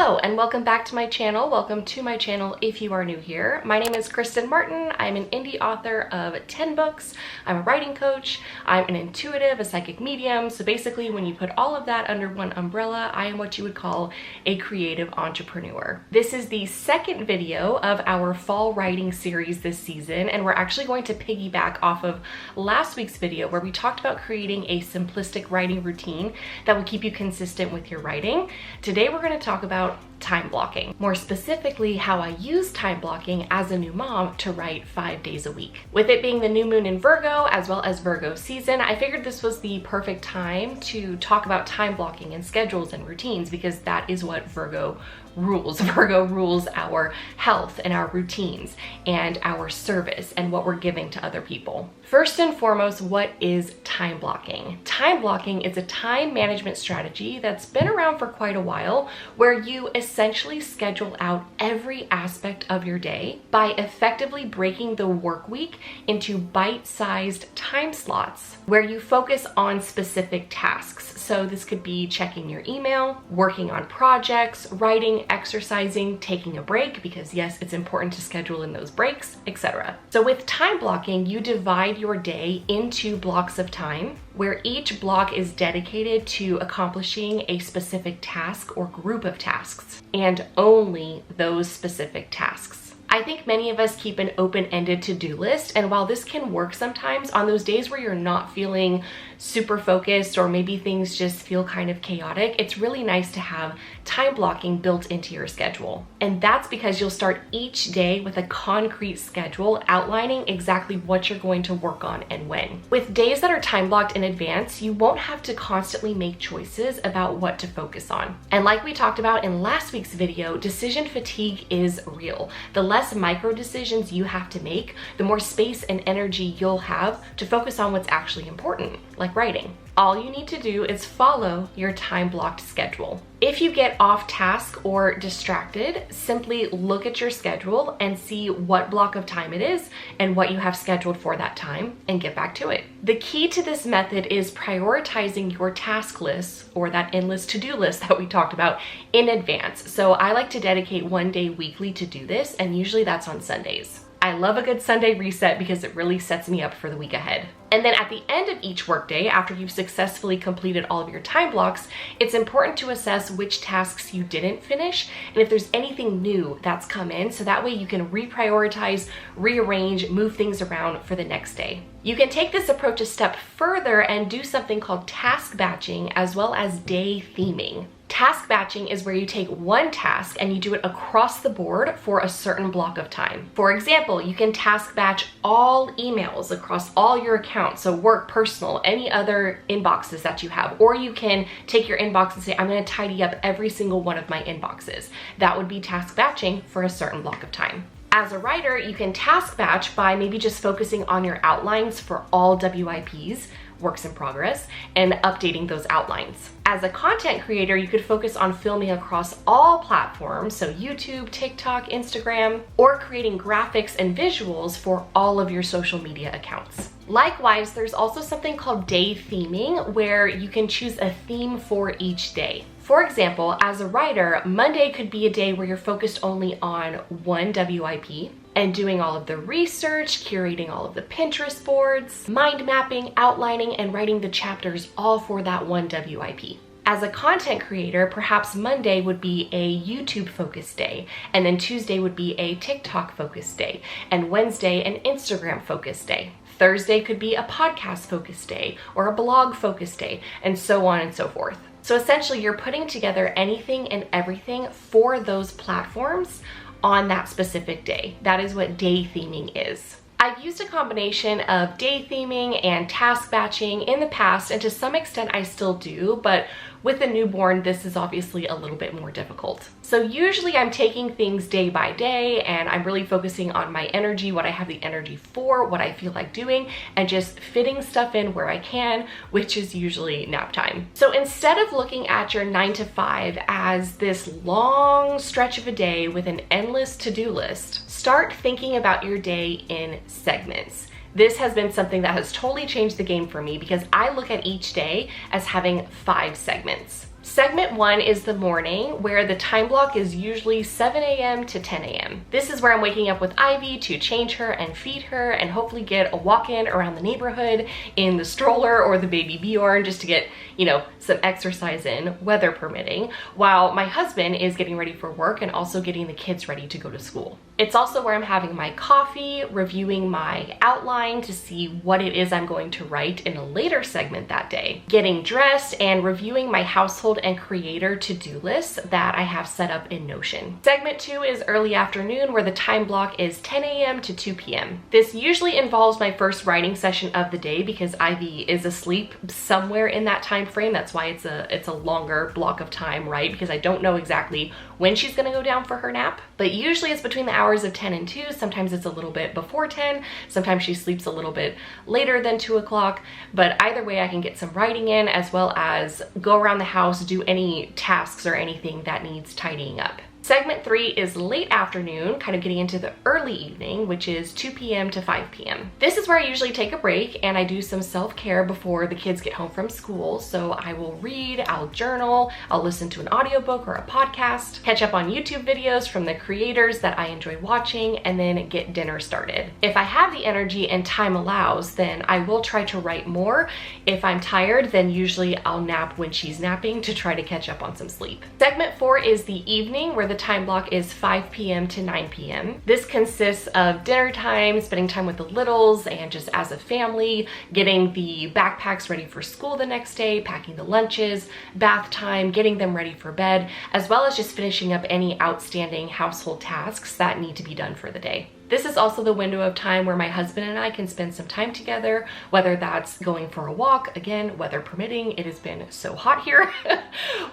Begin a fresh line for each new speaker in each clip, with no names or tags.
Hello and welcome back to my channel. Welcome to my channel if you are new here. My name is Kristen Martin. I'm an indie author of 10 books. I'm a writing coach. I'm an intuitive, a psychic medium. So basically when you put all of that under one umbrella, I am what you would call a creative entrepreneur. This is the second video of our fall writing series this season, and we're actually going to piggyback off of last week's video where we talked about creating a simplistic writing routine that will keep you consistent with your writing. Today we're going to talk about time blocking. More specifically, how I use time blocking as a new mom to write 5 days a week. With it being the new moon in Virgo, as well as Virgo season, I figured this was the perfect time to talk about time blocking and schedules and routines, because that is what Virgo rules. Virgo rules our health and our routines and our service and what we're giving to other people. First and foremost, what is time blocking? Time blocking is a time management strategy that's been around for quite a while, where you essentially schedule out every aspect of your day by effectively breaking the work week into bite-sized time slots where you focus on specific tasks. So this could be checking your email, working on projects, writing, exercising, taking a break, because yes, it's important to schedule in those breaks, etc. So with time blocking, you divide your day into blocks of time where each block is dedicated to accomplishing a specific task or group of tasks, and only those specific tasks. I think many of us keep an open-ended to-do list, and while this can work sometimes on those days where you're not feeling super focused or maybe things just feel kind of chaotic, it's really nice to have time blocking built into your schedule. And that's because you'll start each day with a concrete schedule outlining exactly what you're going to work on and when. With days that are time blocked in advance, you won't have to constantly make choices about what to focus on. And like we talked about in last week's video, decision fatigue is real. The less micro decisions you have to make, the more space and energy you'll have to focus on what's actually important, like writing. All you need to do is follow your time blocked schedule. If you get off task or distracted, simply look at your schedule and see what block of time it is and what you have scheduled for that time, and get back to it. The key to this method is prioritizing your task list, or that endless to-do list that we talked about, in advance. So I like to dedicate one day weekly to do this, and usually that's on Sundays. I love a good Sunday reset because it really sets me up for the week ahead. And then at the end of each workday, after you've successfully completed all of your time blocks, it's important to assess which tasks you didn't finish and if there's anything new that's come in, so that way you can reprioritize, rearrange, move things around for the next day. You can take this approach a step further and do something called task batching, as well as day theming. Task batching is where you take one task and you do it across the board for a certain block of time. For example, you can task batch all emails across all your accounts, so work, personal, any other inboxes that you have. Or you can take your inbox and say, I'm going to tidy up every single one of my inboxes. That would be task batching for a certain block of time. As a writer, you can task batch by maybe just focusing on your outlines for all WIPs, works in progress, and updating those outlines. As a content creator, you could focus on filming across all platforms, so YouTube, TikTok, Instagram, or creating graphics and visuals for all of your social media accounts. Likewise, there's also something called day theming, where you can choose a theme for each day. For example, as a writer, Monday could be a day where you're focused only on one WIP and doing all of the research, curating all of the Pinterest boards, mind mapping, outlining, and writing the chapters all for that one WIP. As a content creator, perhaps Monday would be a YouTube focused day, and then Tuesday would be a TikTok focused day, and Wednesday an Instagram focused day. Thursday could be a podcast focused day or a blog focused day, and so on and so forth. So essentially, you're putting together anything and everything for those platforms on that specific day. That is what day theming is. I've used a combination of day theming and task batching in the past, and to some extent I still do, but with a newborn, this is obviously a little bit more difficult. So usually I'm taking things day by day, and I'm really focusing on my energy, what I have the energy for, what I feel like doing, and just fitting stuff in where I can, which is usually nap time. So instead of looking at your 9 to 5 as this long stretch of a day with an endless to-do list, start thinking about your day in segments. This has been something that has totally changed the game for me, because I look at each day as having 5 segments. Segment 1 is the morning, where the time block is usually 7 a.m. to 10 a.m. This is where I'm waking up with Ivy to change her and feed her and hopefully get a walk-in around the neighborhood in the stroller or the baby Bjorn, just to get, you know, some exercise in, weather permitting, while my husband is getting ready for work and also getting the kids ready to go to school. It's also where I'm having my coffee, reviewing my outline to see what it is I'm going to write in a later segment that day, getting dressed, and reviewing my household and creator to-do list that I have set up in Notion. Segment 2 is early afternoon, where the time block is 10 a.m. to 2 p.m. This usually involves my first writing session of the day because Ivy is asleep somewhere in that time frame. That's why it's a longer block of time, right? Because I don't know exactly when she's gonna go down for her nap, but usually it's between the hours of 10 and 2. Sometimes it's a little bit before 10. Sometimes she sleeps a little bit later than 2 o'clock, but either way I can get some writing in as well as go around the house, do any tasks or anything that needs tidying up. Segment 3 is late afternoon, kind of getting into the early evening, which is 2 p.m. to 5 p.m. This is where I usually take a break and I do some self-care before the kids get home from school. So I will read, I'll journal, I'll listen to an audiobook or a podcast, catch up on YouTube videos from the creators that I enjoy watching, and then get dinner started. If I have the energy and time allows, then I will try to write more. If I'm tired, then usually I'll nap when she's napping to try to catch up on some sleep. Segment 4 is the evening, where the time block is 5 p.m. to 9 p.m. This consists of dinner time, spending time with the littles, and just as a family, getting the backpacks ready for school the next day, packing the lunches, bath time, getting them ready for bed, as well as just finishing up any outstanding household tasks that need to be done for the day. This is also the window of time where my husband and I can spend some time together, whether that's going for a walk, again, weather permitting. It has been so hot here,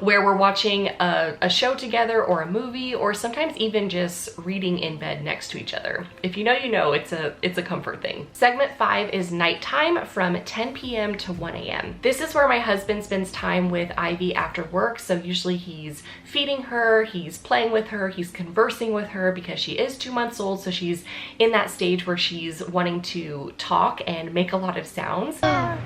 where we're watching a show together or a movie, or sometimes even just reading in bed next to each other. If you know, you know, it's a comfort thing. Segment 5 is nighttime from 10 p.m. to 1 a.m. This is where my husband spends time with Ivy after work. So usually he's feeding her, he's playing with her, he's conversing with her because she is 2 months old. So she's in that stage where she's wanting to talk and make a lot of sounds. Yeah.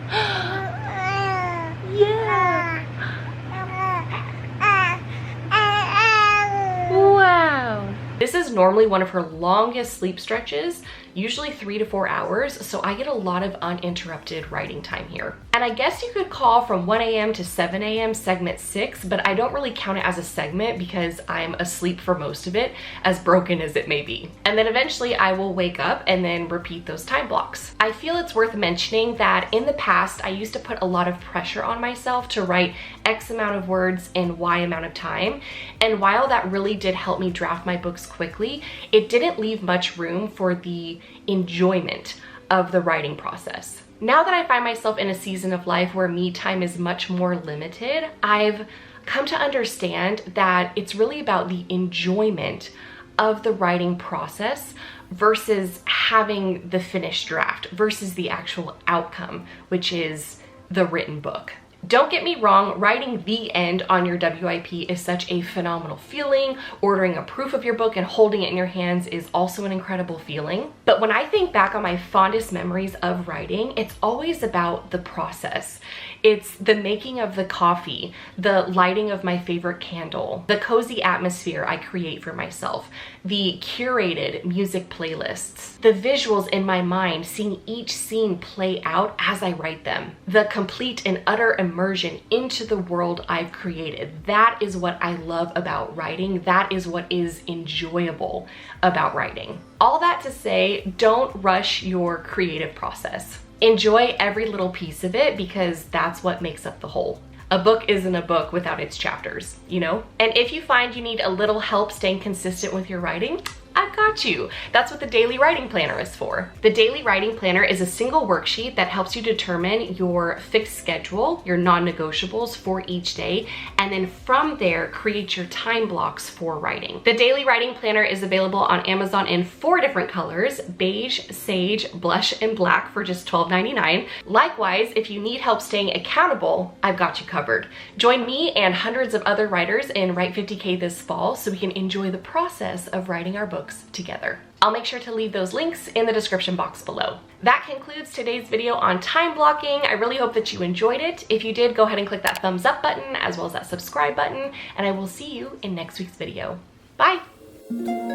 Wow. This is normally one of her longest sleep stretches, usually 3 to 4 hours, so I get a lot of uninterrupted writing time here. And I guess you could call from 1 a.m. to 7 a.m. segment 6, but I don't really count it as a segment because I'm asleep for most of it, as broken as it may be. And then eventually I will wake up and then repeat those time blocks. I feel it's worth mentioning that in the past, I used to put a lot of pressure on myself to write X amount of words in Y amount of time. And while that really did help me draft my books quickly, it didn't leave much room for the enjoyment of the writing process. Now that I find myself in a season of life where me time is much more limited, I've come to understand that it's really about the enjoyment of the writing process versus having the finished draft versus the actual outcome, which is the written book. Don't get me wrong, writing the end on your WIP is such a phenomenal feeling. Ordering a proof of your book and holding it in your hands is also an incredible feeling. But when I think back on my fondest memories of writing, it's always about the process. It's the making of the coffee, the lighting of my favorite candle, the cozy atmosphere I create for myself, the curated music playlists, the visuals in my mind, seeing each scene play out as I write them, the complete and utter immersion into the world I've created. That is what I love about writing. That is what is enjoyable about writing. All that to say, don't rush your creative process. Enjoy every little piece of it because that's what makes up the whole. A book isn't a book without its chapters, you know? And if you find you need a little help staying consistent with your writing, I've got you. That's what the Daily Writing Planner is for. The Daily Writing Planner is a single worksheet that helps you determine your fixed schedule, your non-negotiables for each day, and then from there, create your time blocks for writing. The Daily Writing Planner is available on Amazon in 4 different colors: beige, sage, blush, and black for just $12.99. Likewise, if you need help staying accountable, I've got you covered. Join me and hundreds of other writers in Write 50K this fall so we can enjoy the process of writing our book books together. I'll make sure to leave those links in the description box below. That concludes today's video on time blocking. I really hope that you enjoyed it. If you did, go ahead and click that thumbs up button as well as that subscribe button, and I will see you in next week's video. Bye!